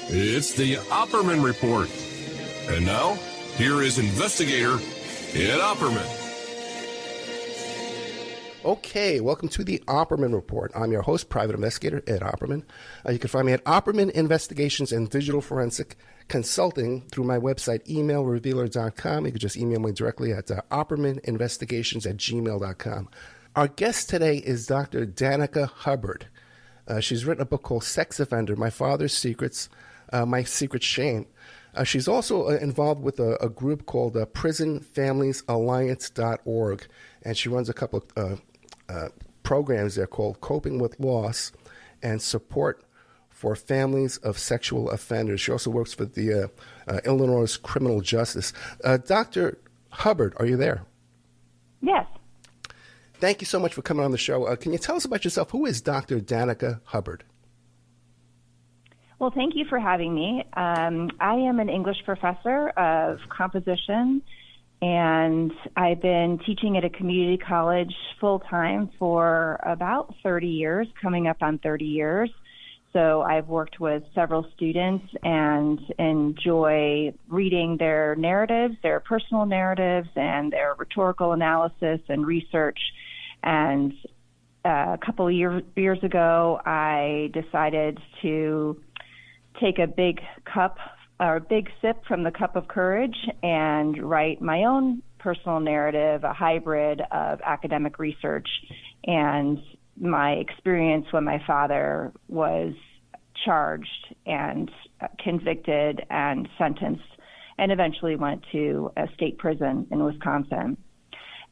It's the Opperman Report. And now, here is investigator Ed Opperman. Okay, welcome to the Opperman Report. I'm your host, private investigator Ed Opperman. You can find me at Opperman Investigations and Digital Forensic Consulting through my website, emailrevealer.com. You can just email me directly at oppermaninvestigations@gmail.com. Our guest today is Dr. Danica Hubbard. She's written a book called Sex Offender, My Father's Secrets, My Secret Shame. She's also involved with a group called PrisonFamiliesAlliance.org, and she runs a couple of programs there called Coping with Loss and Support for Families of Sexual Offenders. She also works for the Illinois Criminal Justice. Dr. Hubbard, are you there? Yes. Thank you so much for coming on the show. Can you tell us about yourself? Who is Dr. Danica Hubbard? Well, thank you for having me. I am an English professor of composition, and I've been teaching at a community college full-time for about 30 years, coming up on 30 years. So I've worked with several students and enjoy reading their narratives, their personal narratives, and their rhetorical analysis and research. And a couple of years ago, I decided to take a big sip from the cup of courage and write my own personal narrative, a hybrid of academic research and my experience when my father was charged and convicted and sentenced and eventually went to a state prison in Wisconsin.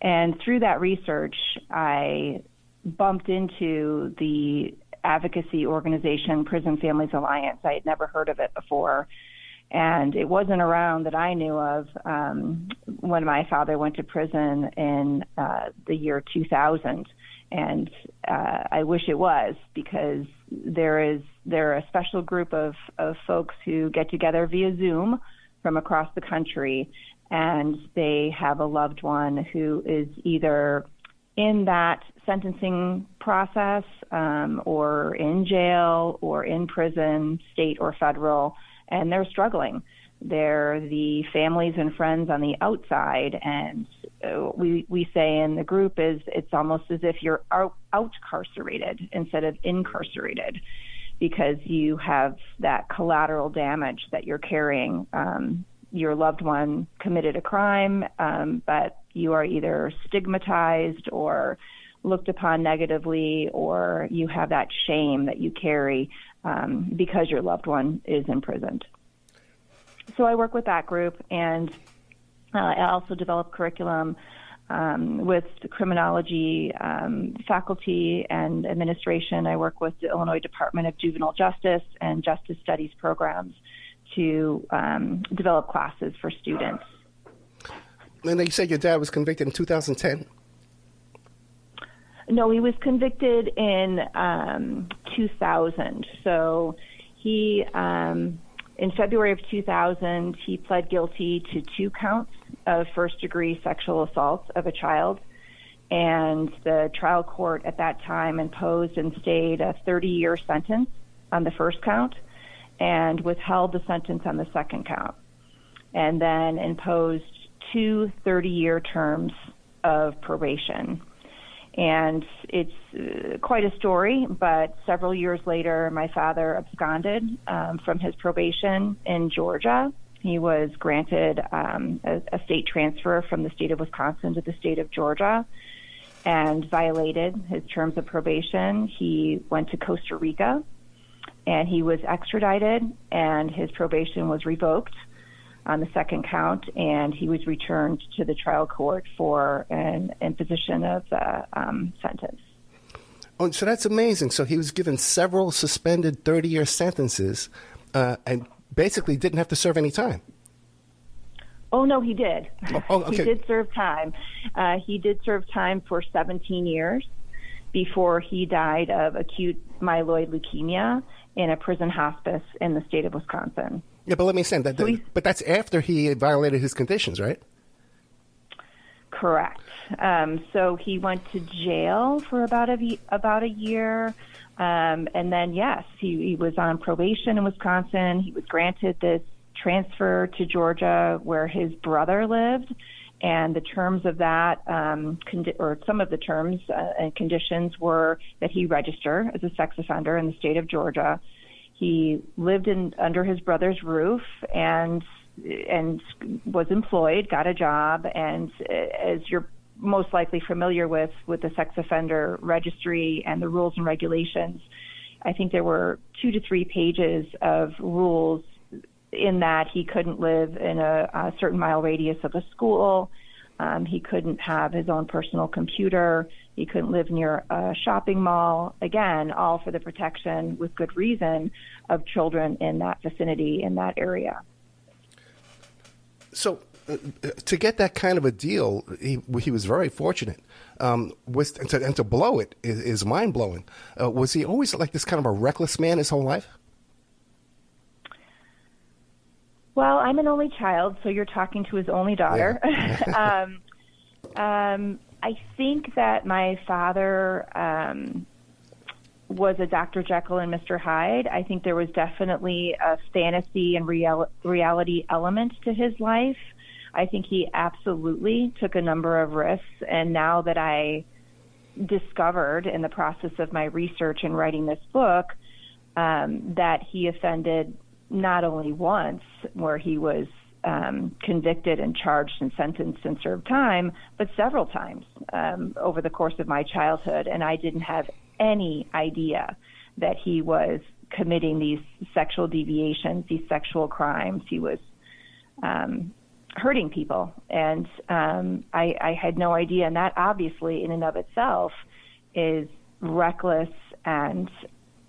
And through that research, I bumped into the advocacy organization, Prison Families Alliance. I had never heard of it before. And it wasn't around that I knew of when my father went to prison in the year 2000. And I wish it was, because they're a special group of folks who get together via Zoom from across the country, and they have a loved one who is either in that sentencing process or in jail or in prison, state or federal, and they're struggling. They're the families and friends on the outside, and we say in the group it's almost as if you're outcarcerated instead of incarcerated, because you have that collateral damage that you're carrying. Your loved one committed a crime, but you are either stigmatized or looked upon negatively, or you have that shame that you carry because your loved one is imprisoned. So I work with that group, and I also develop curriculum with the criminology faculty and administration. I work with the Illinois Department of Juvenile Justice and Justice Studies programs to develop classes for students. And you said your dad was convicted in 2010? No, he was convicted in 2000. So he, in February of 2000, he pled guilty to 2 counts of first-degree sexual assault of a child. And the trial court at that time imposed and stayed a 30-year sentence on the first count and withheld the sentence on the second count, and then imposed 2 30-year terms of probation. And it's quite a story, but several years later, my father absconded from his probation in Georgia. He was granted a state transfer from the state of Wisconsin to the state of Georgia and violated his terms of probation. He went to Costa Rica, and he was extradited, and his probation was revoked on the second count, and he was returned to the trial court for an imposition of the sentence. Oh, so that's amazing. So he was given several suspended 30-year sentences and basically didn't have to serve any time. Oh, no, he did. Oh, okay. He did serve time. He did serve time for 17 years before he died of acute myeloid leukemia in a prison hospice in the state of Wisconsin. Yeah, but let me say that. But that's after he violated his conditions, right? Correct. So he went to jail for about a year. And then, yes, he was on probation in Wisconsin. He was granted this transfer to Georgia where his brother lived. And the terms of that, or some of the terms and conditions were that he register as a sex offender in the state of Georgia. He lived under his brother's roof and was employed, got a job, and as you're most likely familiar with the sex offender registry and the rules and regulations, I think there were 2 to 3 pages of rules in that he couldn't live in a certain mile radius of a school. He couldn't have his own personal computer. He couldn't live near a shopping mall. Again, all for the protection, with good reason, of children in that vicinity, in that area. So to get that kind of a deal, he was very fortunate. And to blow it is mind-blowing. Was he always like this kind of a reckless man his whole life? Well, I'm an only child, so you're talking to his only daughter. Yeah. I think that my father was a Dr. Jekyll and Mr. Hyde. I think there was definitely a fantasy and reality element to his life. I think he absolutely took a number of risks, and now that I discovered in the process of my research and writing this book that he offended not only once, where he was convicted and charged and sentenced and served time, but several times over the course of my childhood. And I didn't have any idea that he was committing these sexual deviations, these sexual crimes. He was hurting people. And I had no idea. And that obviously in and of itself is reckless and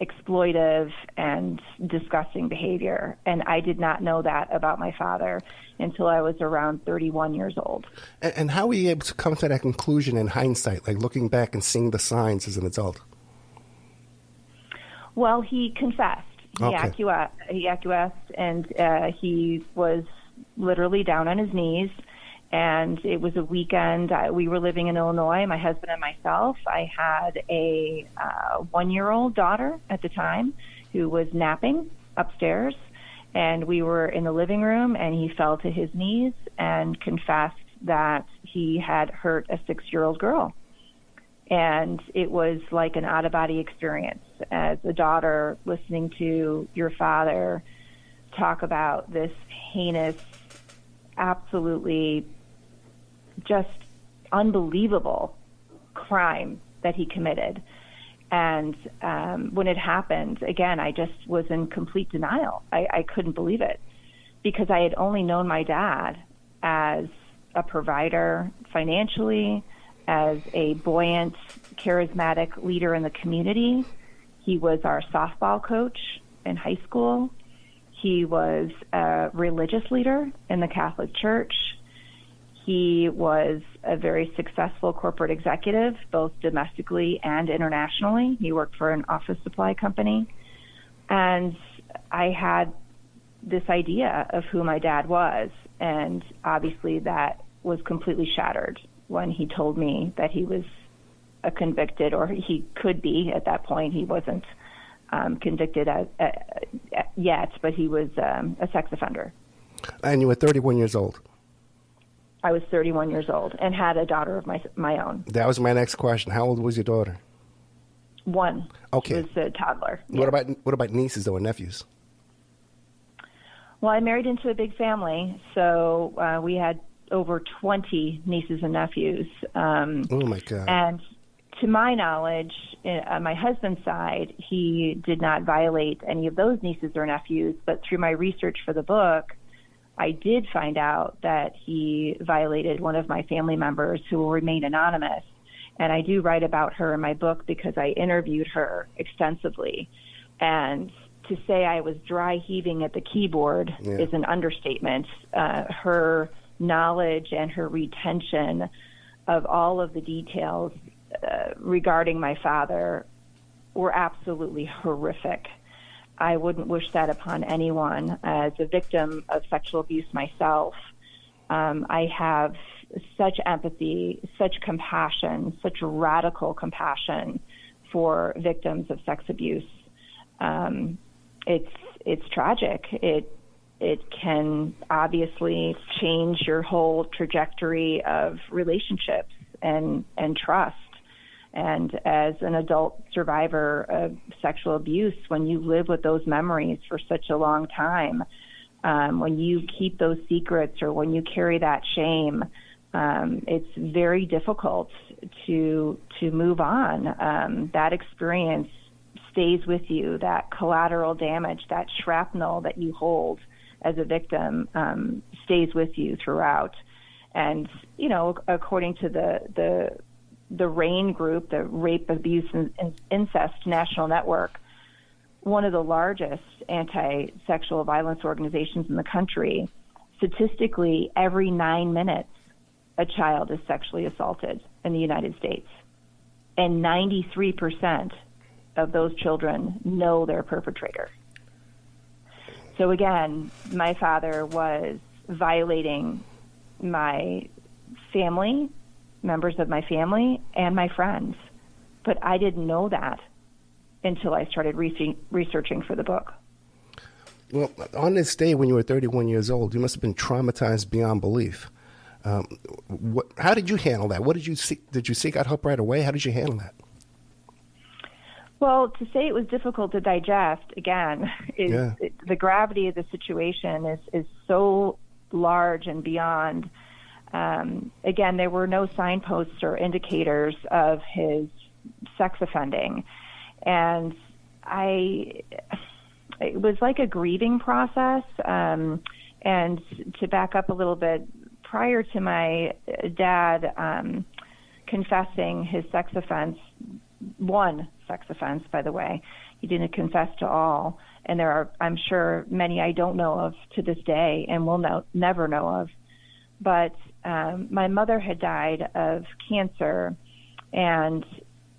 exploitive and disgusting behavior. And I did not know that about my father until I was around 31 years old. And how were you able to come to that conclusion in hindsight, like looking back and seeing the signs as an adult? Well, he confessed. He Okay. He acquiesced, and he was literally down on his knees. And it was a weekend. We were living in Illinois, my husband and myself. I had a 1-year-old daughter at the time who was napping upstairs. And we were in the living room, and he fell to his knees and confessed that he had hurt a 6-year-old girl. And it was like an out-of-body experience as a daughter listening to your father talk about this heinous, absolutely just unbelievable crime that he committed. And when it happened, again, I just was in complete denial. I couldn't believe it because I had only known my dad as a provider financially, as a buoyant, charismatic leader in the community. He was our softball coach in high school. He was a religious leader in the Catholic Church. He was a very successful corporate executive, both domestically and internationally. He worked for an office supply company. And I had this idea of who my dad was. And obviously that was completely shattered when he told me that he was a convicted, or he could be at that point. He wasn't convicted yet, but he was a sex offender. And you were 31 years old. I was 31 years old and had a daughter of my own. That was my next question. How old was your daughter? 1. Okay. She was a toddler. What about nieces, though, and nephews? Well, I married into a big family, so we had over 20 nieces and nephews. Oh, my God. And to my knowledge, on my husband's side, he did not violate any of those nieces or nephews, but through my research for the book, I did find out that he violated one of my family members who will remain anonymous. And I do write about her in my book because I interviewed her extensively. And to say I was dry heaving at the keyboard is an understatement. Her knowledge and her retention of all of the details regarding my father were absolutely horrific. I wouldn't wish that upon anyone. As a victim of sexual abuse myself, I have such empathy, such compassion, such radical compassion for victims of sex abuse. It's tragic. It can obviously change your whole trajectory of relationships and trust. And as an adult survivor of sexual abuse, when you live with those memories for such a long time, when you keep those secrets or when you carry that shame, it's very difficult to move on. That experience stays with you. That collateral damage, that shrapnel that you hold as a victim, stays with you throughout. And, you know, according to the RAIN group, the Rape, Abuse, and Incest National Network, one of the largest anti-sexual violence organizations in the country, statistically, every 9 minutes, a child is sexually assaulted in the United States. And 93% of those children know their perpetrator. So again, my father was violating my family, members of my family, and my friends. But I didn't know that until I started researching for the book. Well, on this day when you were 31 years old, you must have been traumatized beyond belief. How did you handle that? What did you seek? Did you seek out help right away? How did you handle that? Well, to say it was difficult to digest, again, the gravity of the situation is so large and beyond. Again, there were no signposts or indicators of his sex offending. And it was like a grieving process. And to back up a little bit, prior to my dad confessing his sex offense, one sex offense, by the way, he didn't confess to all. And there are, I'm sure, many I don't know of to this day and will never know of. But my mother had died of cancer, and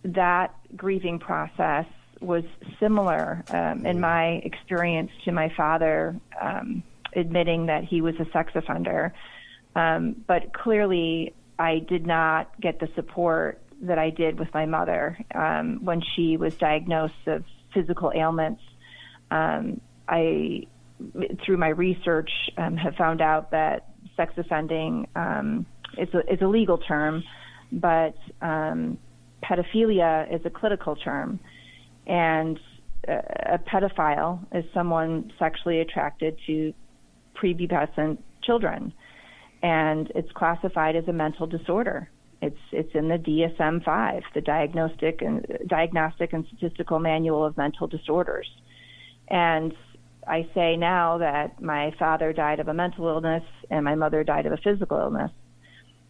that grieving process was similar in my experience to my father admitting that he was a sex offender. But clearly, I did not get the support that I did with my mother when she was diagnosed of physical ailments. I, through my research, have found out that sex offending is a legal term, but pedophilia is a clinical term. And a pedophile is someone sexually attracted to prepubescent children. And it's classified as a mental disorder. It's in the DSM-5, the Diagnostic and Statistical Manual of Mental Disorders. And I say now that my father died of a mental illness and my mother died of a physical illness.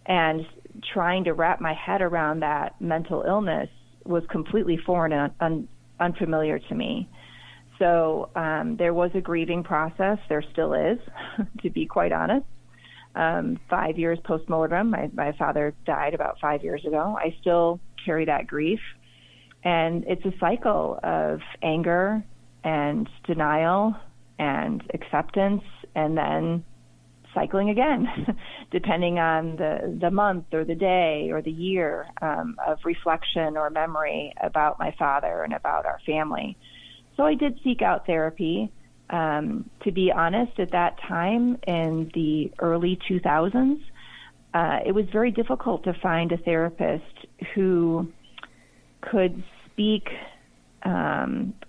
And trying to wrap my head around that mental illness was completely foreign and unfamiliar to me. So there was a grieving process. There still is, to be quite honest. 5 years post-mortem, my father died about 5 years ago. I still carry that grief. And it's a cycle of anger and denial and acceptance, and then cycling again, depending on the month or the day or the year of reflection or memory about my father and about our family. So I did seek out therapy. To be honest, at that time in the early 2000s, it was very difficult to find a therapist who could speak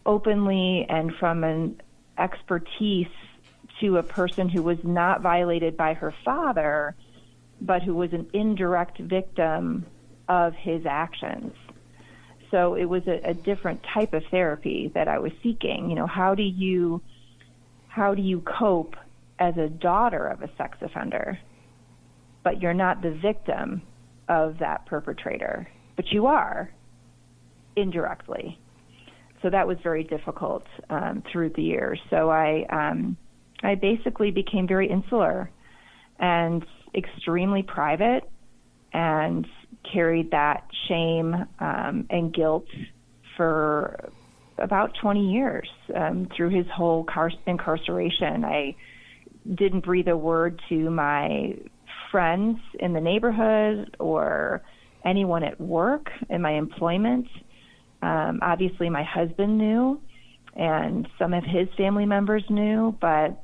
openly and from an expertise to a person who was not violated by her father, but who was an indirect victim of his actions. So it was a different type of therapy that I was seeking. You know, how do you cope as a daughter of a sex offender, but you're not the victim of that perpetrator, but you are indirectly. So that was very difficult through the years. So I basically became very insular and extremely private, and carried that shame and guilt for about 20 years through his whole incarceration. I didn't breathe a word to my friends in the neighborhood or anyone at work in my employment. Obviously, my husband knew, and some of his family members knew, but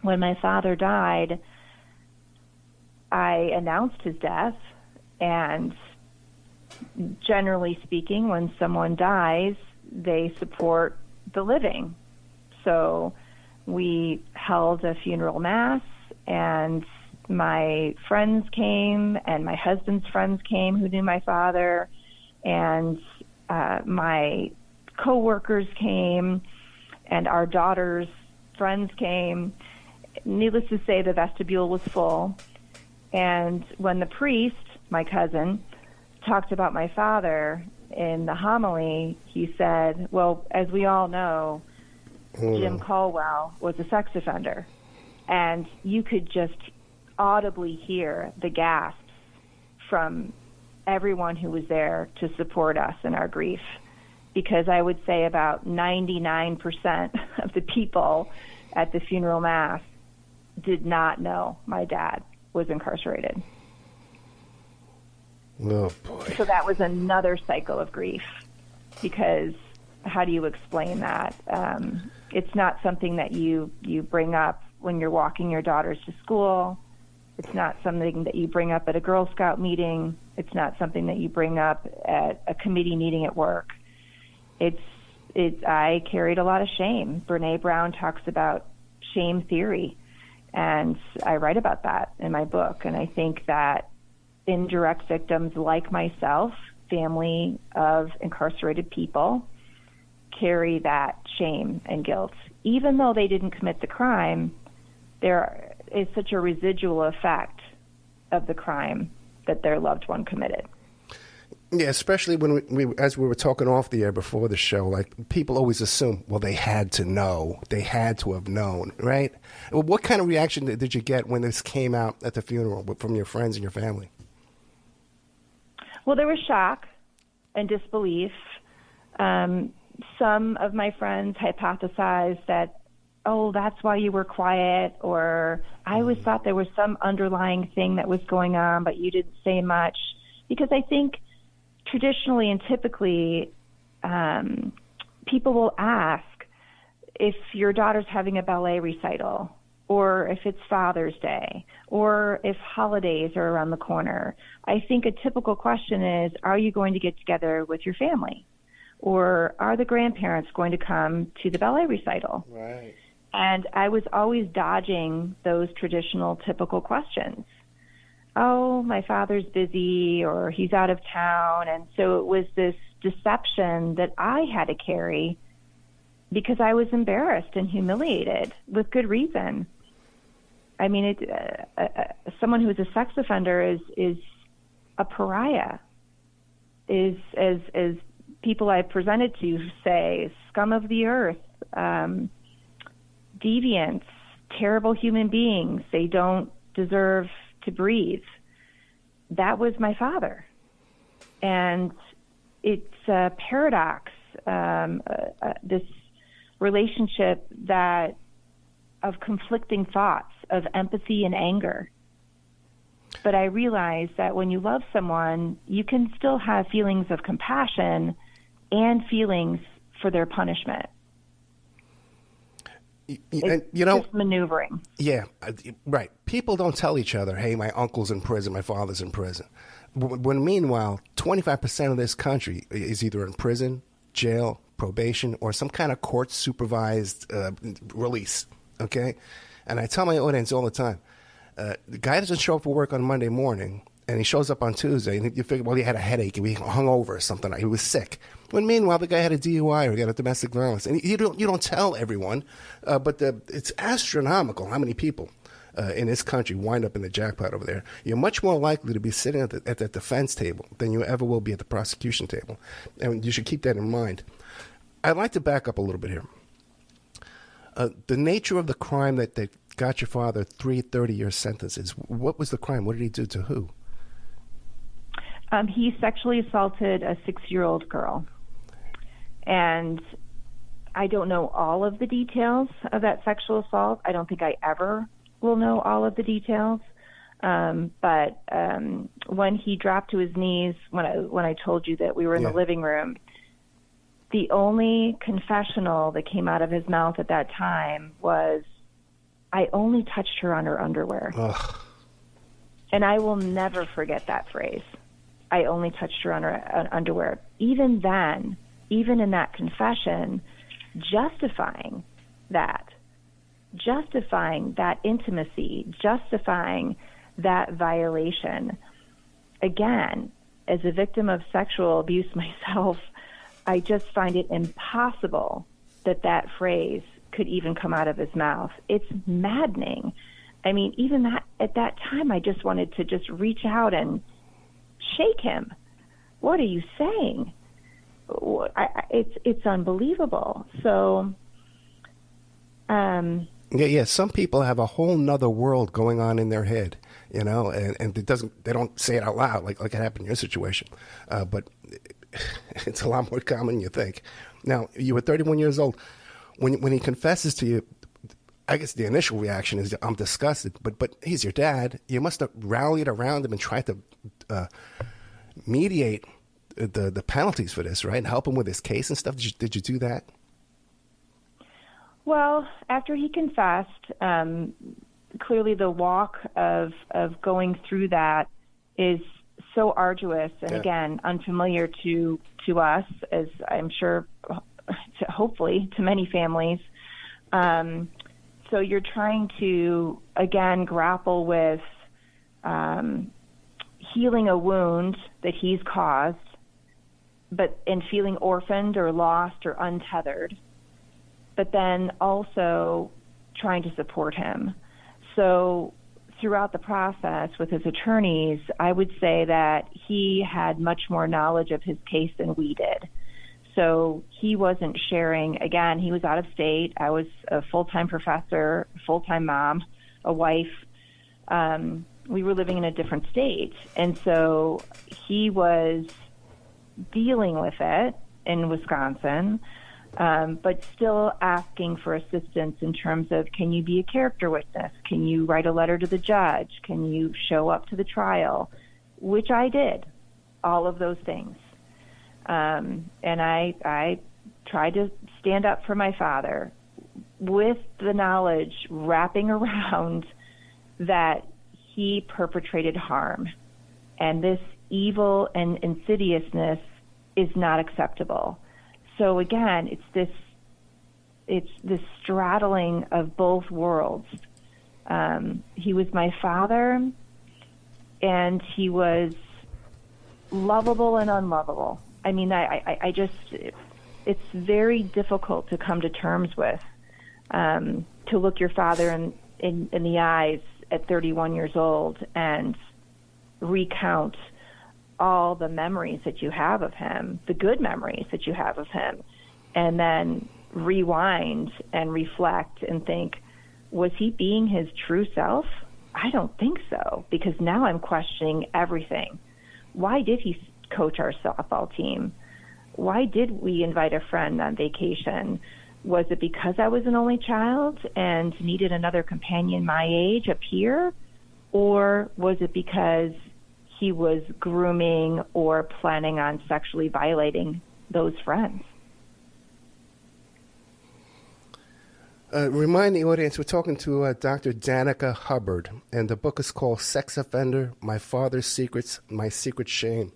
when my father died, I announced his death, and generally speaking, when someone dies, they support the living. So we held a funeral mass, and my friends came, and my husband's friends came who knew my father, and my coworkers came, and our daughter's friends came. Needless to say, the vestibule was full. And when the priest, my cousin, talked about my father in the homily, he said, well, as we all know, Jim Caldwell was a sex offender. And you could just audibly hear the gasps from everyone who was there to support us in our grief. Because I would say about 99% of the people at the funeral mass did not know my dad was incarcerated. Oh, boy. So that was another cycle of grief, because how do you explain that? It's not something that you bring up when you're walking your daughters to school. It's not something that you bring up at a Girl Scout meeting. It's not something that you bring up at a committee meeting at work. I carried a lot of shame. Brene Brown talks about shame theory, and I write about that in my book. And I think that indirect victims like myself, family of incarcerated people, carry that shame and guilt. Even though they didn't commit the crime, there is such a residual effect of the crime that their loved one committed. Yeah, especially when as we were talking off the air before the show, like, people always assume, well, they had to know. They had to have known, right? Well, what kind of reaction did you get when this came out at the funeral from your friends and your family? Well, there was shock and disbelief. Some of my friends hypothesized that, oh, that's why you were quiet, or I always thought there was some underlying thing that was going on, but you didn't say much. Because I think traditionally and typically, people will ask if your daughter's having a ballet recital, or if it's Father's Day, or if holidays are around the corner. I think a typical question is, are you going to get together with your family? Or are the grandparents going to come to the ballet recital? Right. And I was always dodging those traditional, typical questions. Oh, my father's busy, or he's out of town. And so it was this deception that I had to carry because I was embarrassed and humiliated with good reason. I mean, someone who is a sex offender is a pariah, is, as people I've presented to say, scum of the earth, deviants, terrible human beings. They don't deserve to breathe. That was my father. And it's a paradox, this relationship that of conflicting thoughts, of empathy and anger. But I realized that when you love someone, you can still have feelings of compassion and feelings for their punishment. It's just maneuvering. Yeah, right. People don't tell each other, hey, my uncle's in prison, my father's in prison. When meanwhile, 25% of this country is either in prison, jail, probation, or some kind of court-supervised release, okay? And I tell my audience all the time, the guy doesn't show up for work on Monday morning, and he shows up on Tuesday, and you figure, well, he had a headache, and he hung over or something, he was sick. When meanwhile, the guy had a DUI or he got a domestic violence. And you don't tell everyone, but it's astronomical how many people in this country wind up in the jackpot over there. You're much more likely to be sitting at the defense table than you ever will be at the prosecution table. And you should keep that in mind. I'd like to back up a little bit here. The nature of the crime that got your father 3 30-year sentences, what was the crime? What did he do to who? He sexually assaulted a 6-year-old girl. And I don't know all of the details of that sexual assault. I don't think I ever will know all of the details. But when he dropped to his knees, when I told you that we were in the living room, the only confessional that came out of his mouth at that time was, "I only touched her on her underwear." Ugh. And I will never forget that phrase. "I only touched her on her underwear." Even then, even in that confession, justifying that intimacy, justifying that violation. Again, as a victim of sexual abuse myself, I just find it impossible that phrase could even come out of his mouth. It's maddening. I mean, even at that time, I just wanted to just reach out and shake him. What are you saying? It's unbelievable. So, Yeah. Some people have a whole nother world going on in their head, and they don't say it out loud like it happened in your situation, but it's a lot more common than you think. Now, you were 31 years old when he confesses to you. I guess the initial reaction is, "I'm disgusted," but he's your dad. You must have rallied around him and tried to mediate the penalties for this, right? And help him with his case and stuff. Did you do that? Well, after he confessed, clearly the walk of going through that is so arduous and, again, unfamiliar to us, as I'm sure, hopefully, to many families. So you're trying to, again, grapple with healing a wound that he's caused, and feeling orphaned or lost or untethered, but then also trying to support him. So throughout the process with his attorneys, I would say that he had much more knowledge of his case than we did. So he wasn't sharing. Again, he was out of state. I was a full-time professor, full-time mom, a wife. We were living in a different state. And so he was dealing with it in Wisconsin, but still asking for assistance in terms of, can you be a character witness? Can you write a letter to the judge? Can you show up to the trial? Which I did, all of those things. And I tried to stand up for my father with the knowledge wrapping around that he perpetrated harm. And this evil and insidiousness is not acceptable. So again, it's this straddling of both worlds. He was my father, and he was lovable and unlovable. I mean, I just, it's very difficult to come to terms with, to look your father in the eyes at 31 years old and recount all the memories that you have of him, the good memories that you have of him, and then rewind and reflect and think, was he being his true self? I don't think so, because now I'm questioning everything. Why did he coach our softball team? Why did we invite a friend on vacation? Was it because I was an only child and needed another companion my age, a peer? Or was it because he was grooming or planning on sexually violating those friends? Remind the audience, we're talking to Dr. Danica Hubbard, and the book is called Sex Offender, My Father's Secrets, My Secret Shame.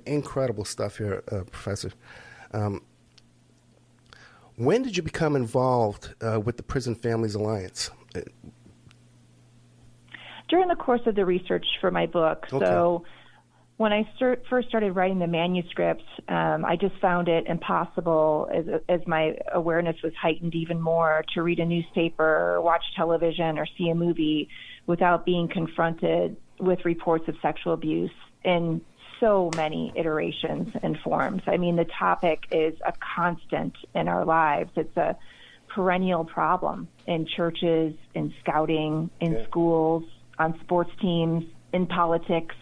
Incredible stuff here, Professor. When did you become involved with the Prison Families Alliance? During the course of the research for my book. Okay. So when I first started writing the manuscript, I just found it impossible, as my awareness was heightened even more, to read a newspaper or watch television or see a movie without being confronted with reports of sexual abuse in so many iterations and forms. I mean, the topic is a constant in our lives. It's a perennial problem in churches, in scouting, in schools, on sports teams, in politics.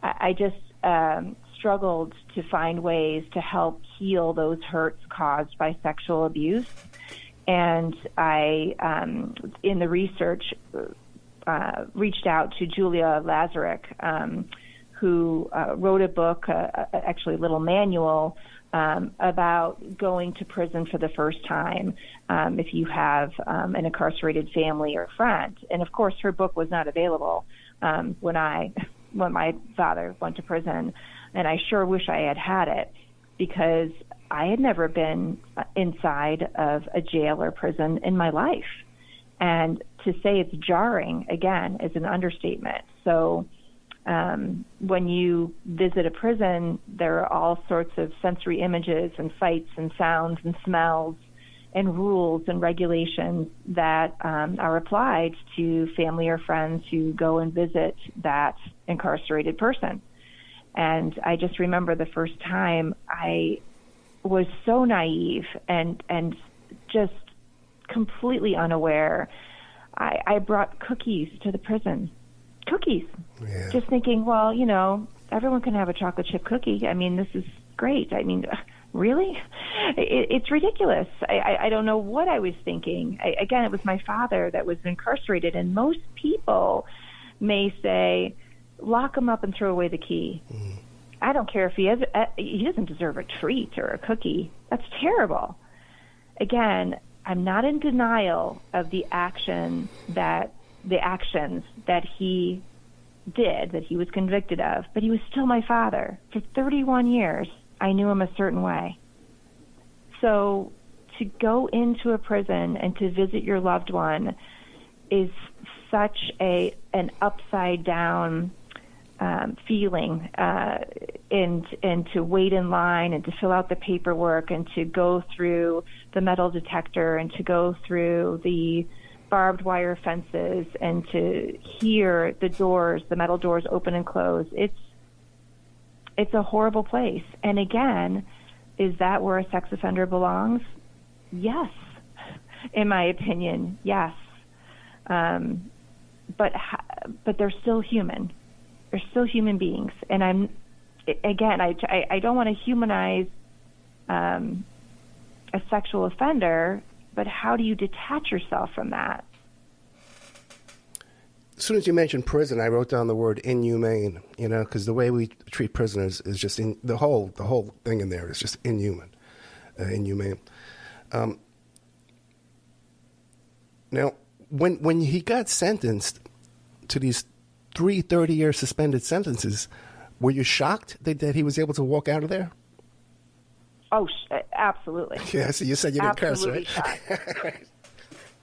I just struggled to find ways to help heal those hurts caused by sexual abuse. And I, in the research, reached out to Julia LAZARECK, who wrote a book, actually a little manual, about going to prison for the first time if you have an incarcerated family or friend. And of course, her book was not available when my father went to prison, and I sure wish I had had it, because I had never been inside of a jail or prison in my life. And to say it's jarring, again, is an understatement. So when you visit a prison, there are all sorts of sensory images and sights and sounds and smells and rules and regulations that are applied to family or friends who go and visit that incarcerated person. And I just remember the first time I was so naive and just completely unaware. I brought cookies to the prison. Cookies. Yeah. Just thinking, well, everyone can have a chocolate chip cookie. I mean, this is great. I mean, really? It's ridiculous. I don't know what I was thinking. Again, it was my father that was incarcerated, and most people may say, lock him up and throw away the key. Mm. I don't care if he doesn't deserve a treat or a cookie. That's terrible. Again, I'm not in denial of the actions that he did, that he was convicted of, but he was still my father. For 31 years, I knew him a certain way. So to go into a prison and to visit your loved one is such an upside down feeling, and to wait in line and to fill out the paperwork and to go through the metal detector and to go through the barbed wire fences and to hear the metal doors open and close. It's a horrible place. And again, is that where a sex offender belongs? Yes. In my opinion, yes. But they're still human. They're still human beings. And I don't want to humanize a sexual offender, but how do you detach yourself from that? As soon as you mentioned prison, I wrote down the word inhumane, because the way we treat prisoners is just the whole thing in there is just inhumane. Now, when he got sentenced to these 3 30-year suspended sentences, were you shocked that he was able to walk out of there? Oh, absolutely. Yeah, so you said you didn't curse, right? Shocked.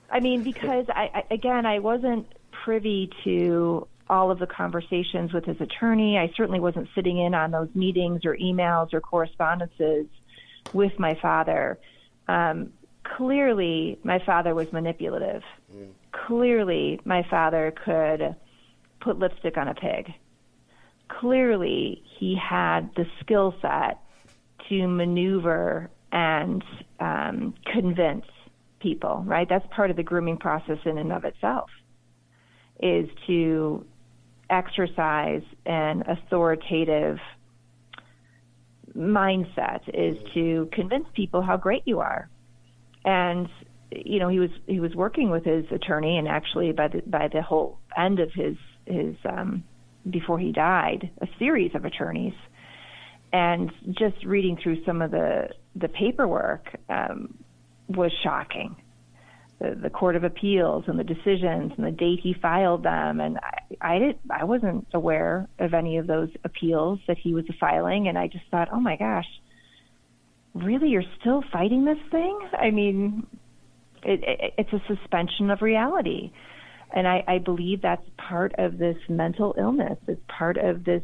I mean, because I wasn't privy to all of the conversations with his attorney. I certainly wasn't sitting in on those meetings or emails or correspondences with my father. Clearly, my father was manipulative. Mm. Clearly, my father could put lipstick on a pig. Clearly, he had the skill set to maneuver and convince people, right? That's part of the grooming process in and of itself, is to exercise an authoritative mindset, is to convince people how great you are. And he was working with his attorney, and actually by the whole end of his before he died, a series of attorneys. And just reading through some of the paperwork was shocking. The Court of Appeals and the decisions and the date he filed them, and I wasn't aware of any of those appeals that he was filing, and I just thought, oh my gosh, really, you're still fighting this thing? I mean, it's a suspension of reality. And I believe that's part of this mental illness. It's part of this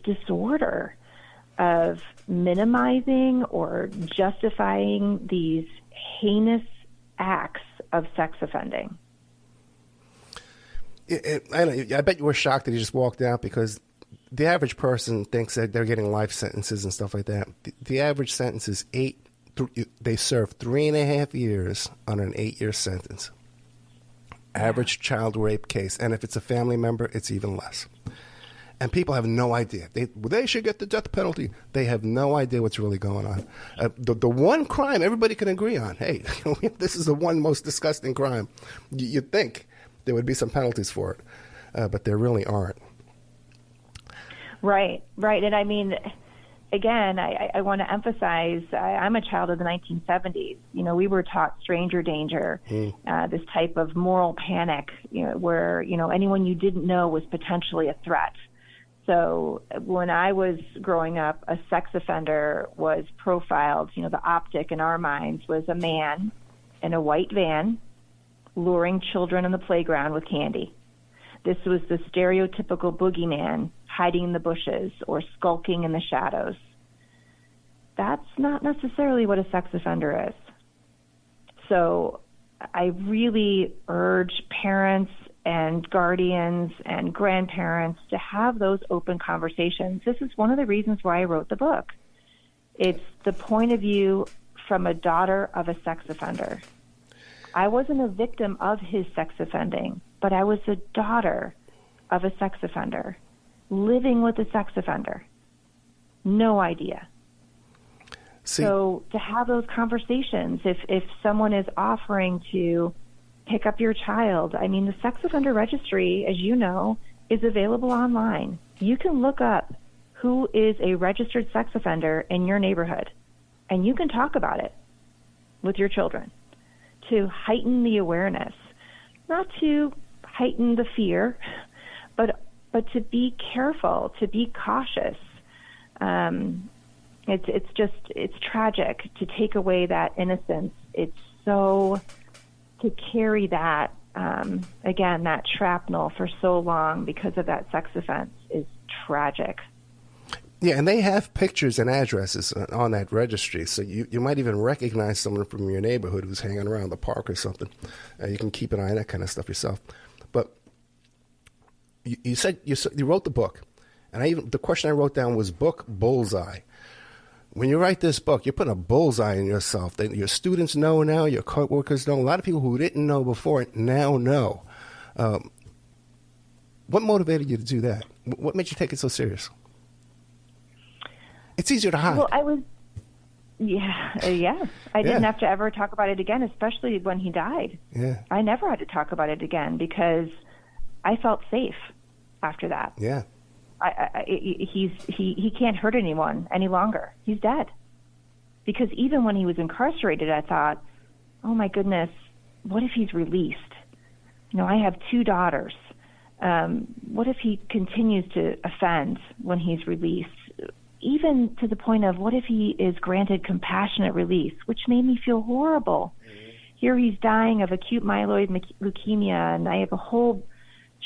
disorder of minimizing or justifying these heinous acts of sex offending. I bet you were shocked that he just walked out, because the average person thinks that they're getting life sentences and stuff like that. The average sentence is they serve 3.5 years on an 8-year sentence. Average child rape case. And if it's a family member, it's even less. And people have no idea. They should get the death penalty. They have no idea what's really going on. The one crime everybody can agree on, hey, this is the one most disgusting crime. You'd think there would be some penalties for it, but there really aren't. Right. And I mean, again, I want to emphasize, I'm a child of the 1970s. We were taught stranger danger, this type of moral panic, where, anyone you didn't know was potentially a threat. So when I was growing up, a sex offender was profiled. The optic in our minds was a man in a white van luring children in the playground with candy. This was the stereotypical boogeyman hiding in the bushes or skulking in the shadows. That's not necessarily what a sex offender is. So I really urge parents and guardians and grandparents to have those open conversations. This is one of the reasons why I wrote the book. It's the point of view from a daughter of a sex offender. I wasn't a victim of his sex offending, but I was a daughter of a sex offender, living with a sex offender. No idea. So to have those conversations, if someone is offering to pick up your child, I mean, the sex offender registry, as you know, is available online. You can look up who is a registered sex offender in your neighborhood, and you can talk about it with your children to heighten the awareness, not to heighten the fear, but to be careful, to be cautious. It's tragic to take away that innocence. It's so to carry that, again, that shrapnel for so long because of that sex offense is tragic. Yeah, and they have pictures and addresses on that registry, so you might even recognize someone from your neighborhood who's hanging around the park or something. You can keep an eye on that kind of stuff yourself. But you said you wrote the book, and the question I wrote down was book bullseye. When you write this book, you're putting a bullseye in yourself that your students know now, your coworkers know, a lot of people who didn't know before now know. What motivated you to do that? What made you take it so serious? It's easier to hide. Well, I didn't have to ever talk about it again, especially when he died. Yeah. I never had to talk about it again because I felt safe after that. Yeah. He can't hurt anyone any longer. He's dead. Because even when he was incarcerated, I thought, oh my goodness, what if he's released? I have 2 daughters. What if he continues to offend when he's released? Even to the point of what if he is granted compassionate release, which made me feel horrible. Here he's dying of acute myeloid leukemia, and I have a whole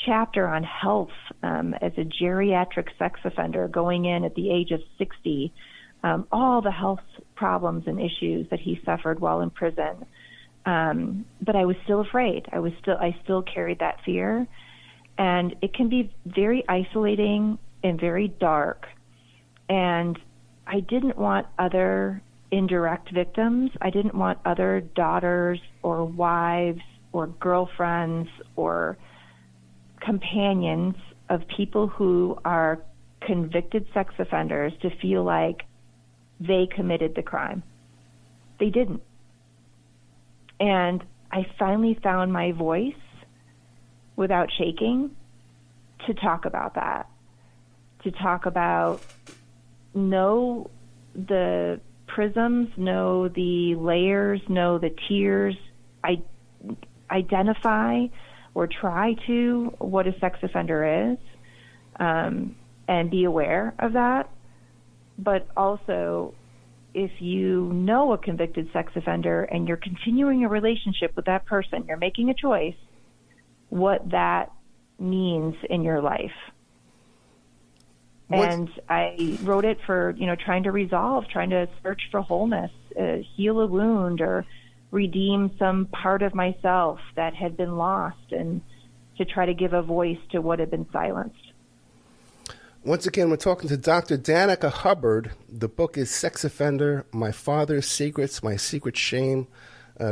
chapter on health as a geriatric sex offender going in at the age of 60, all the health problems and issues that he suffered while in prison. But I was still afraid. I still carried that fear. And it can be very isolating and very dark. And I didn't want other indirect victims. I didn't want other daughters or wives or girlfriends or companions of people who are convicted sex offenders to feel like they committed the crime. They didn't. And I finally found my voice without shaking to talk about that, to talk about know the prisms, know the layers, know the tiers, identify or try to what a sex offender is, and be aware of that. But also, if you know a convicted sex offender and you're continuing a relationship with that person, you're making a choice, what that means in your life. And I wrote it for, trying to resolve, trying to search for wholeness, heal a wound, or redeem some part of myself that had been lost, and to try to give a voice to what had been silenced. Once again, we're talking to Dr. Danica Hubbard. The book is Sex Offender, My Father's Secrets, My Secret Shame.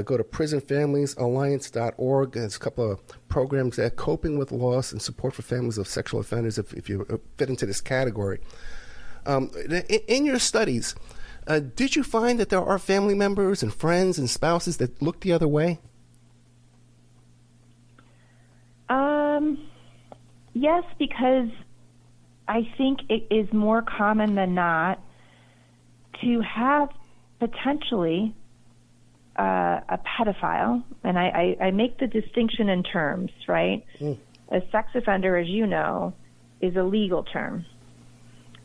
Go to prisonfamiliesalliance.org. There's a couple of programs there, coping with loss and support for families of sexual offenders, if you fit into this category. In your studies, did you find that there are family members and friends and spouses that look the other way? Yes, because I think it is more common than not to have potentially a pedophile, and I make the distinction in terms, right? A sex offender, as you know, is a legal term.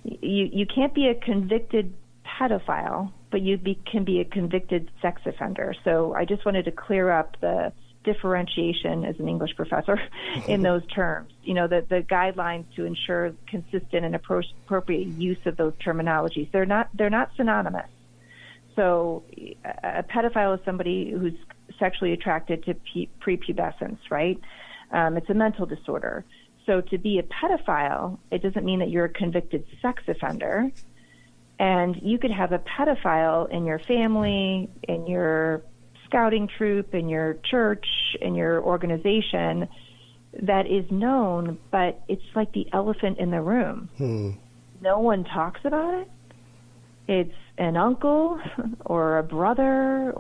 You can't be a convicted pedophile, but can be a convicted sex offender. So I just wanted to clear up the differentiation as an English professor in those terms. You know, the guidelines to ensure consistent and appropriate use of those terminologies. They're not synonymous. So a pedophile is somebody who's sexually attracted to prepubescence, right? It's a mental disorder. So to be a pedophile, it doesn't mean that you're a convicted sex offender. And you could have a pedophile in your family, in your scouting troop, in your church, in your organization that is known, but it's like the elephant in the room. No one talks about it. It's an uncle or a brother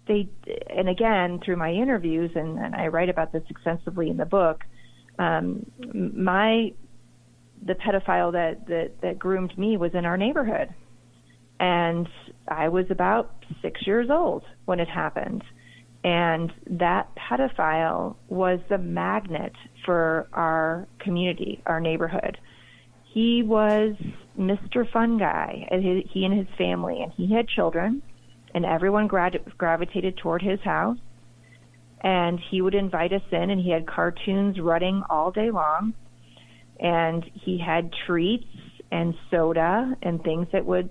and again, through my interviews, and I write about this extensively in the book, the pedophile that groomed me was in our neighborhood. And I was about 6 years old when it happened. And that pedophile was the magnet for our community, our neighborhood. He was Mr. Fun Guy, he and his family, and he had children, and everyone gravitated toward his house. And he would invite us in, and he had cartoons running all day long. And he had treats and soda and things that would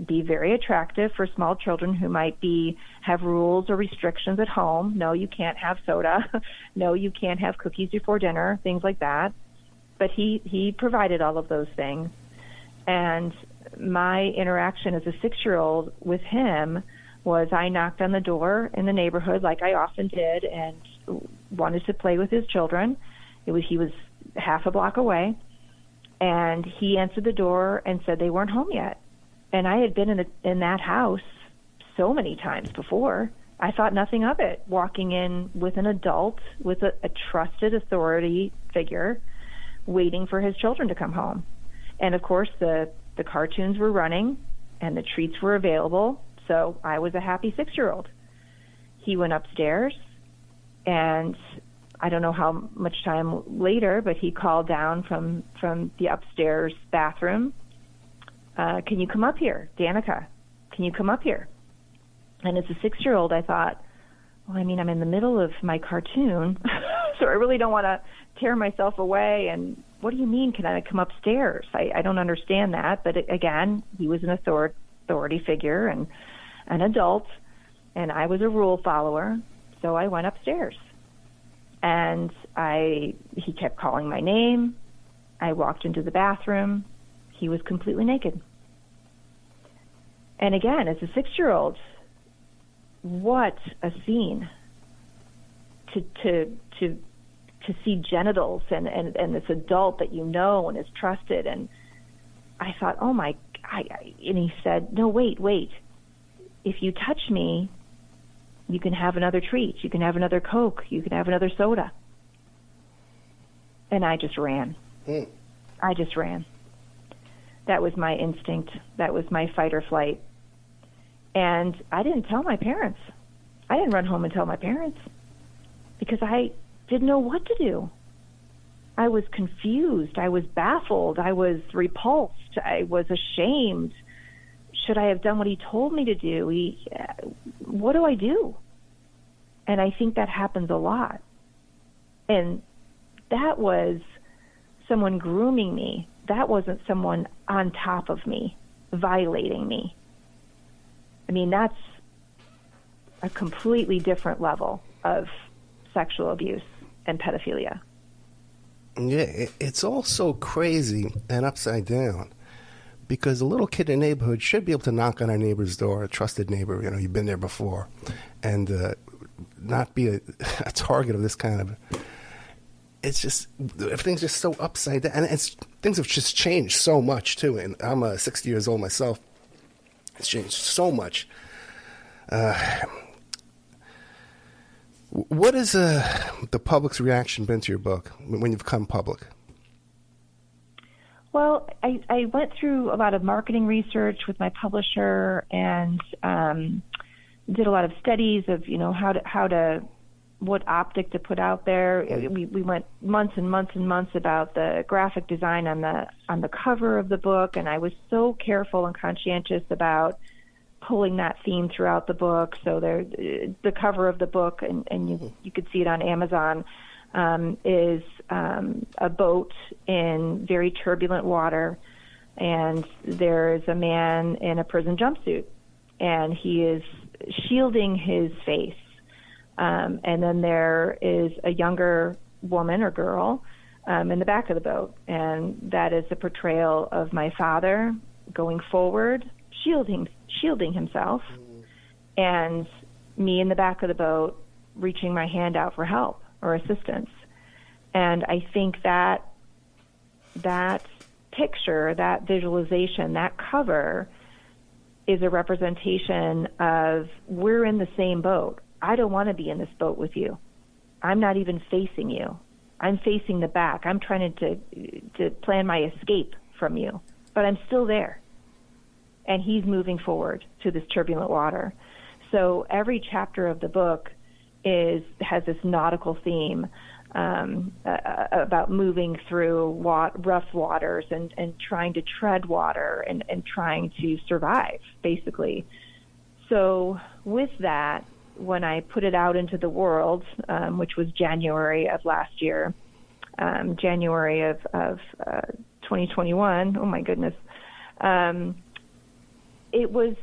be very attractive for small children who might have rules or restrictions at home. No, you can't have soda. No, you can't have cookies before dinner, things like that. But he provided all of those things. And my interaction as a 6-year-old with him was I knocked on the door in the neighborhood like I often did and wanted to play with his children. He was half a block away, and he answered the door and said they weren't home yet. And I had been in that house so many times before. I thought nothing of it, walking in with an adult, with a trusted authority figure, waiting for his children to come home. And of course, the cartoons were running and the treats were available, so I was a happy 6-year-old. He went upstairs, and I don't know how much time later, but he called down from the upstairs bathroom, can you come up here, Danica? Can you come up here? And as a 6-year-old, I thought, well, I mean, I'm in the middle of my cartoon, so I really don't want to tear myself away. And what do you mean, can I come upstairs? I don't understand that. But again, he was an authority figure and an adult, and I was a rule follower, so I went upstairs. And he kept calling my name. I walked into the bathroom. He was completely naked. And again, as a 6-year-old, what a scene to see genitals and this adult that you know and is trusted. And I thought, oh my, and he said, no, wait. If you touch me, you can have another treat. You can have another Coke. You can have another soda. And I just ran. I just ran. That was my instinct. That was my fight or flight. And I didn't tell my parents. I didn't run home and tell my parents because I didn't know what to do. I was confused. I was baffled. I was repulsed. I was ashamed. Should I have done what he told me to do? What do I do? And I think that happens a lot. And that was someone grooming me. That wasn't someone on top of me, violating me. I mean, that's a completely different level of sexual abuse and pedophilia. Yeah, it's all so crazy and upside down because a little kid in the neighborhood should be able to knock on our neighbor's door, a trusted neighbor, you've been there before, and not be a target of this kind of... It's just, everything's just so upside down. And things have just changed so much, too. And I'm 60 years old myself. It's changed so much. What has the public's reaction been to your book when you've come public? Well, I went through a lot of marketing research with my publisher and did a lot of studies of, what optic to put out there. We went months and months and months about the graphic design on the cover of the book, and I was so careful and conscientious about pulling that theme throughout the book. So the cover of the book, and you could see it on Amazon, is a boat in very turbulent water, and there's a man in a prison jumpsuit, and he is shielding his face. And then there is a younger woman or girl in the back of the boat, and that is a portrayal of my father going forward, shielding himself, and me in the back of the boat reaching my hand out for help or assistance. And I think that picture, that visualization, that cover is a representation of we're in the same boat. I don't want to be in this boat with you. I'm not even facing you. I'm facing the back. I'm trying to plan my escape from you, but I'm still there. And he's moving forward to this turbulent water. So every chapter of the book has this nautical theme about moving through rough waters and trying to tread water and trying to survive, basically. So with that, when I put it out into the world, which was January of last year, January of 2021, oh my goodness, it was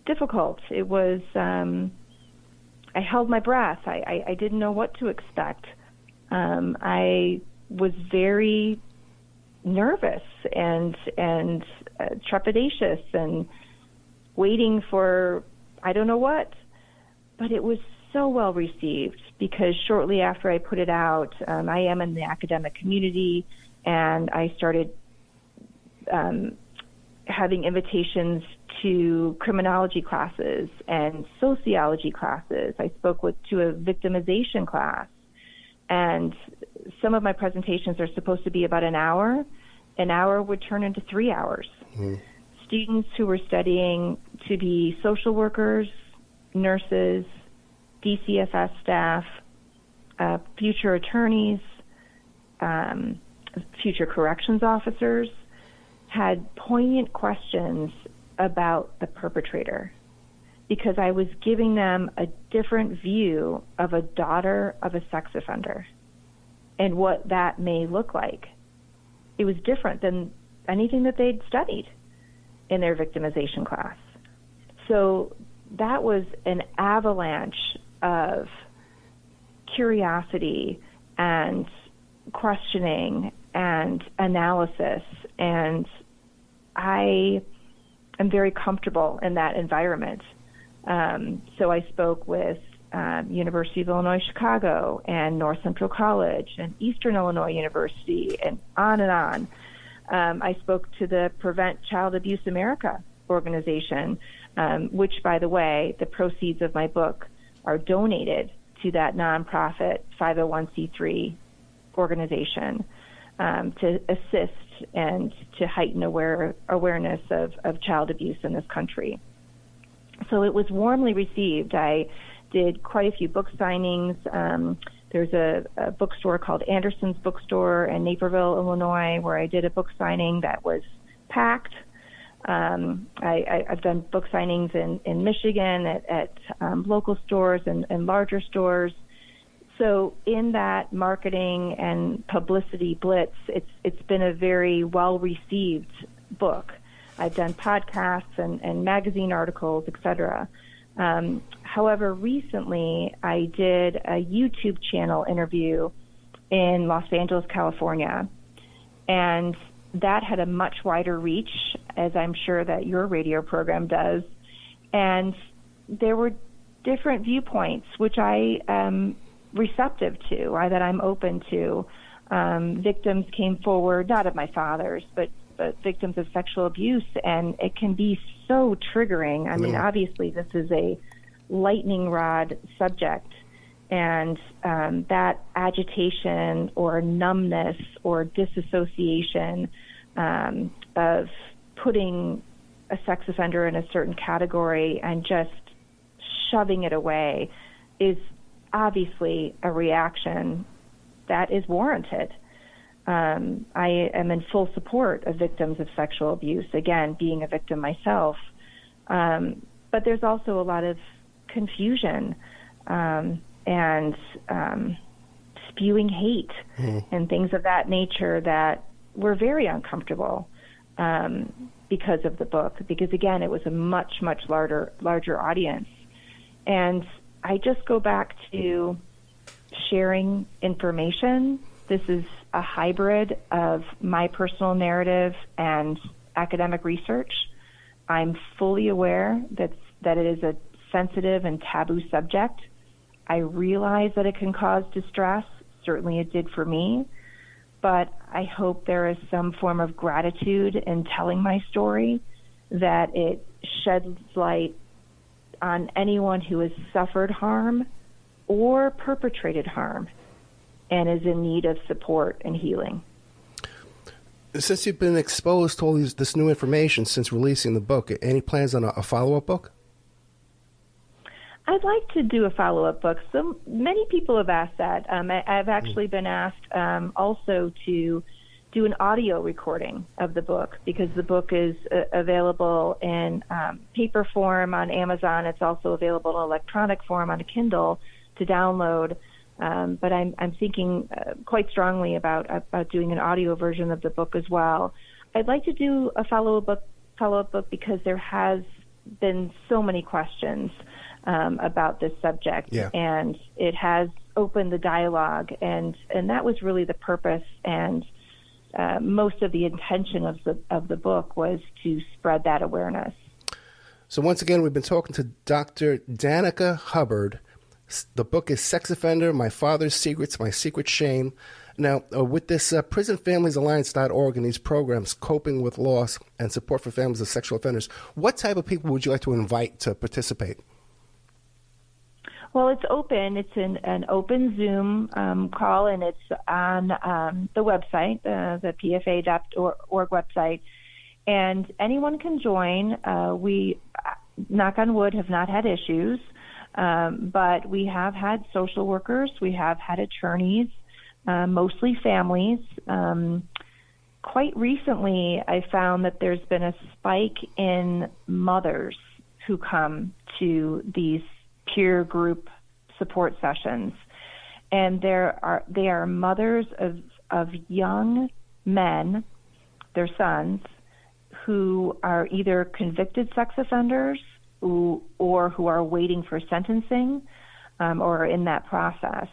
difficult. It was, I held my breath. I didn't know what to expect. I was very nervous and trepidatious and waiting for I don't know what. But it was so well received because shortly after I put it out, I am in the academic community, and I started having invitations to criminology classes and sociology classes. I spoke to a victimization class, and some of my presentations are supposed to be about an hour. An hour would turn into 3 hours. Mm-hmm. Students who were studying to be social workers, nurses, DCFS staff, future attorneys, future corrections officers, had poignant questions about the perpetrator because I was giving them a different view of a daughter of a sex offender and what that may look like. It was different than anything that they'd studied in their victimization class. So that was an avalanche of curiosity and questioning and analysis, and I am very comfortable in that environment. So I spoke with University of Illinois Chicago and North Central College and Eastern Illinois University and on and on. I spoke to the Prevent Child Abuse America organization, which, by the way, the proceeds of my book are donated to that nonprofit 501c3 organization to assist and to heighten awareness of child abuse in this country. So it was warmly received. I did quite a few book signings. There's a bookstore called Anderson's Bookstore in Naperville, Illinois, where I did a book signing that was packed. I've done book signings in Michigan at local stores and larger stores. So in that marketing and publicity blitz, it's been a very well-received book. I've done podcasts and magazine articles, etc. However, recently I did a YouTube channel interview in Los Angeles, California, and that had a much wider reach, as I'm sure that your radio program does. And there were different viewpoints, which I am receptive to, that I'm open to. Victims came forward, not of my father's, but victims of sexual abuse, and it can be so triggering. I mean, obviously this is a lightning rod subject. And that agitation or numbness or disassociation of putting a sex offender in a certain category and just shoving it away is obviously a reaction that is warranted. I am in full support of victims of sexual abuse, again, being a victim myself. But there's also a lot of confusion and spewing hate and things of that nature that were very uncomfortable because of the book, because, again, it was a much, much larger audience. And I just go back to sharing information. This is a hybrid of my personal narrative and academic research. I'm fully aware that it is a sensitive and taboo subject. I realize that it can cause distress. Certainly it did for me. But I hope there is some form of gratitude in telling my story, that it sheds light on anyone who has suffered harm or perpetrated harm and is in need of support and healing. Since you've been exposed to all this new information since releasing the book, any plans on a follow-up book? I'd like to do a follow-up book. So many people have asked that. I've actually been asked also to do an audio recording of the book, because the book is available in paper form on Amazon. It's also available in electronic form on a Kindle to download. But I'm thinking quite strongly about doing an audio version of the book as well. I'd like to do a follow-up book because there has been so many questions about this subject, and it has opened the dialogue, and that was really the purpose, and most of the intention of the book was to spread that awareness. So once again, we've been talking to Dr. Danica Hubbard. The book is Sex Offender, My Father's Secrets, My Secret Shame. Now, with this PrisonFamiliesAlliance.org and these programs, Coping with Loss and Support for Families of Sexual Offenders, what type of people would you like to invite to participate? Well, it's open. It's an open Zoom call, and it's on the website, the pfa.org website. And anyone can join. We, knock on wood, have not had issues. But we have had social workers, we have had attorneys, mostly families. Quite recently, I found that there's been a spike in mothers who come to these peer group support sessions. And they are mothers of young men, their sons, who are either convicted sex offenders or who are waiting for sentencing or are in that process.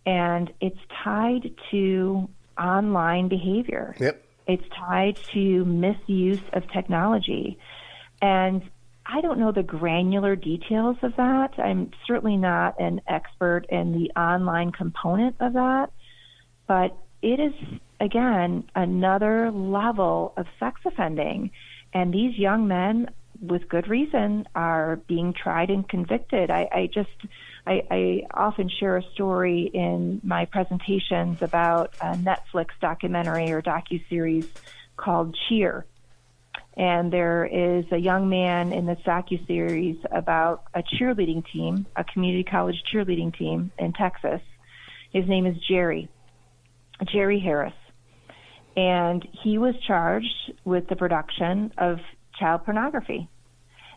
And it's tied to online behavior. Yep. It's tied to misuse of technology. And I don't know the granular details of that. I'm certainly not an expert in the online component of that. But it is, again, another level of sex offending. And these young men, with good reason, are being tried and convicted. I often share a story in my presentations about a Netflix documentary or docuseries called Cheer. And there is a young man in this docuseries about a cheerleading team, a community college cheerleading team in Texas. His name is Jerry Harris. And he was charged with the production of child pornography.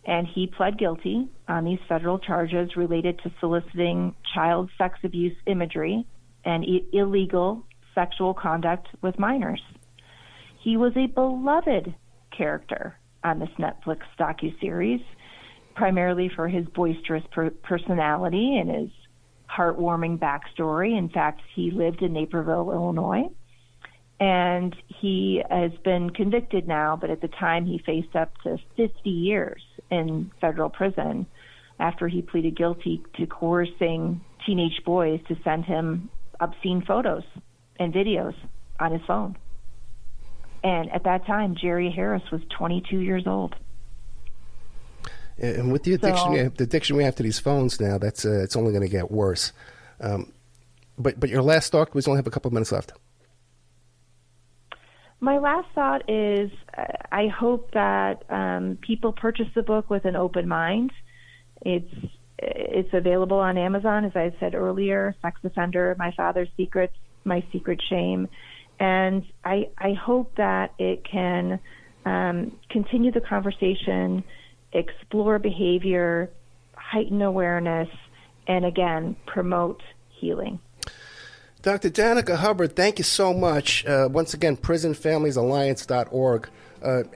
And he pled guilty on these federal charges related to soliciting child sex abuse imagery and illegal sexual conduct with minors. He was a beloved character on this Netflix docuseries, primarily for his boisterous personality and his heartwarming backstory. In fact, he lived in Naperville, Illinois. And he has been convicted now, but at the time he faced up to 50 years in federal prison after he pleaded guilty to coercing teenage boys to send him obscene photos and videos on his phone. And at that time, Jerry Harris was 22 years old. And with the addiction we have to these phones now, that's it's only going to get worse. But your last thought, we only have a couple of minutes left. My last thought is I hope that people purchase the book with an open mind. It's available on Amazon, as I said earlier, Sex Offender, My Father's Secrets, My Secret Shame. And I hope that it can continue the conversation, explore behavior, heighten awareness, and again, promote healing. Dr. Danica Hubbard, thank you so much. Once again, prisonfamiliesalliance.org.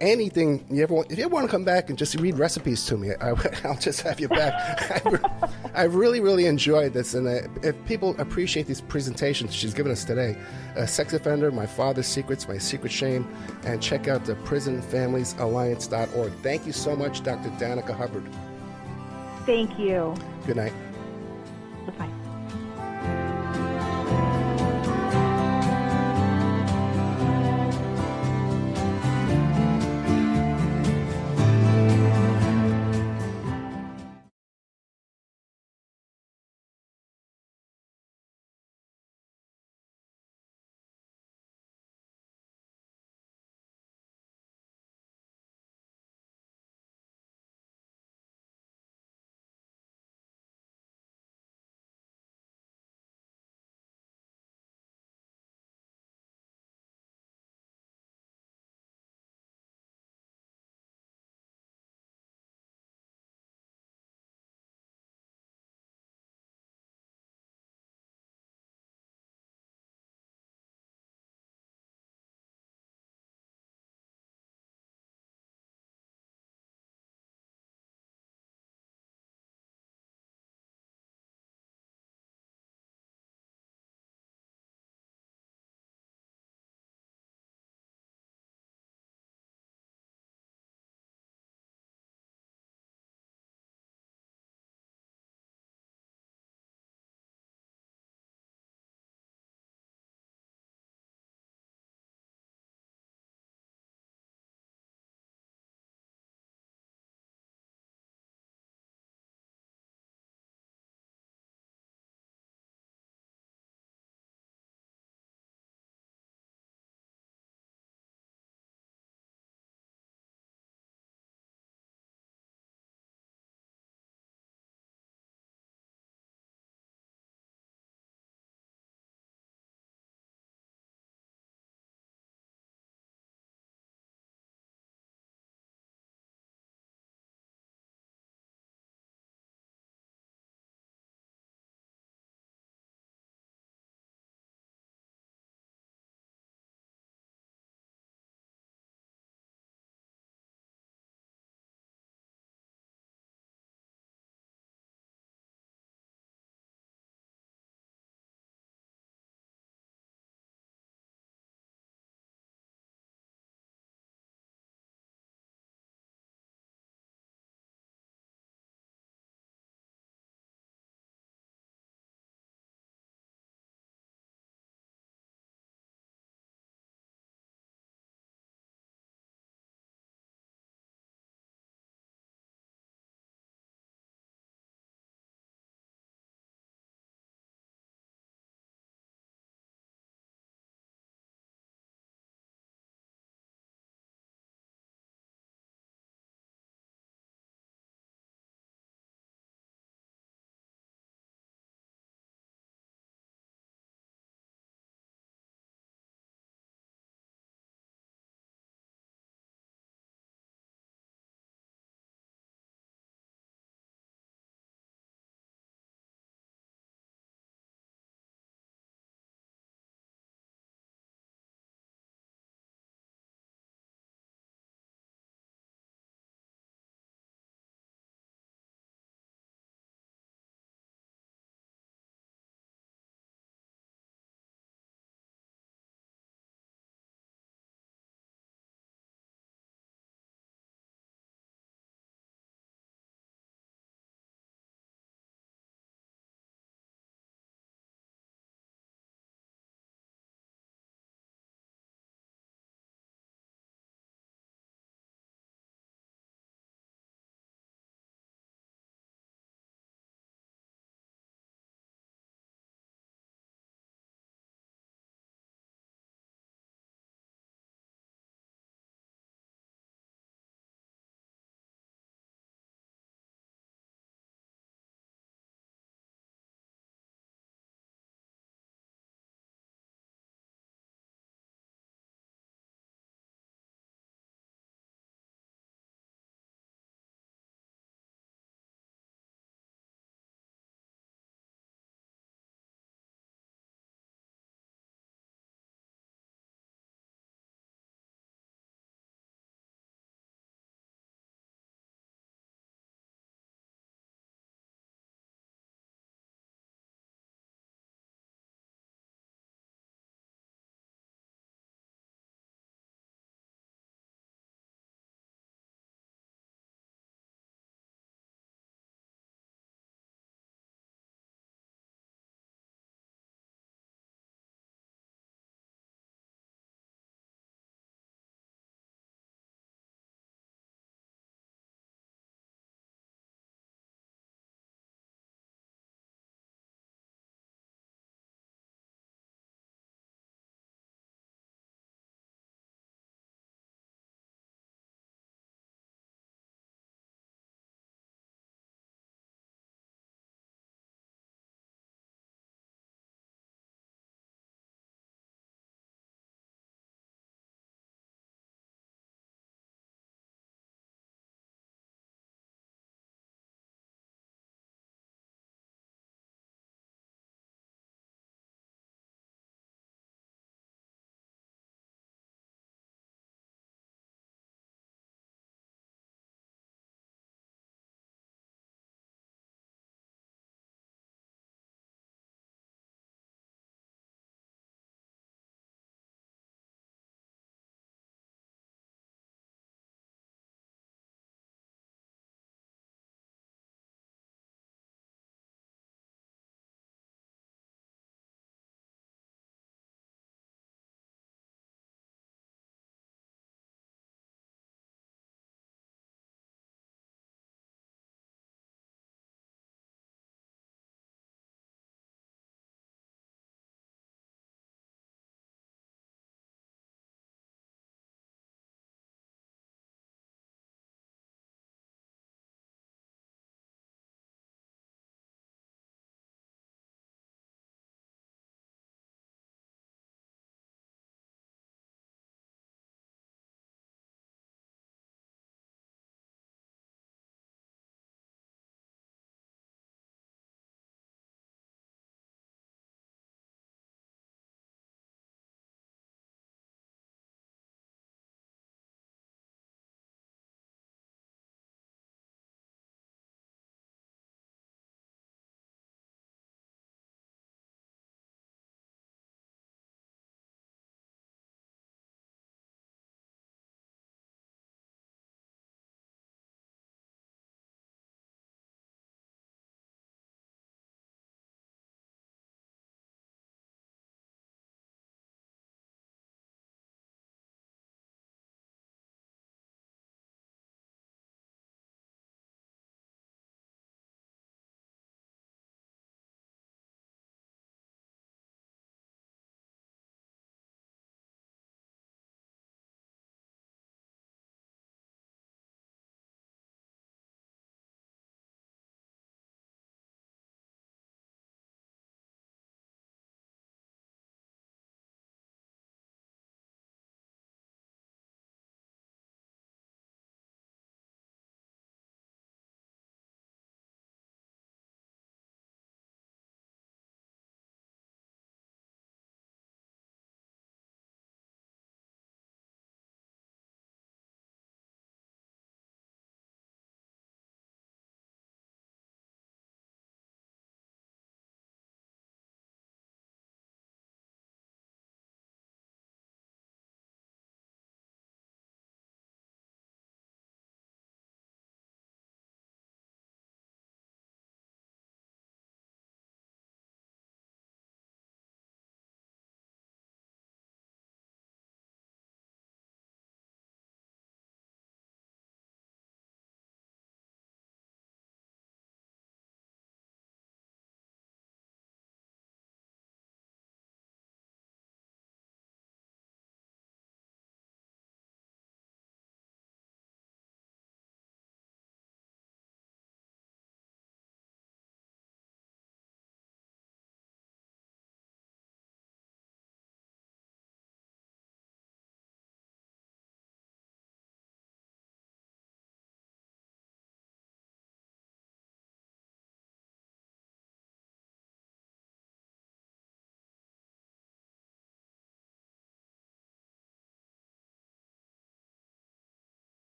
Anything, if you ever want to come back and just read recipes to me, I'll just have you back. I really, really enjoyed this. And if people appreciate these presentations she's given us today, Sex Offender, My Father's Secrets, My Secret Shame, and check out the prisonfamiliesalliance.org. Thank you so much, Dr. Danica Hubbard. Thank you. Good night. Bye-bye.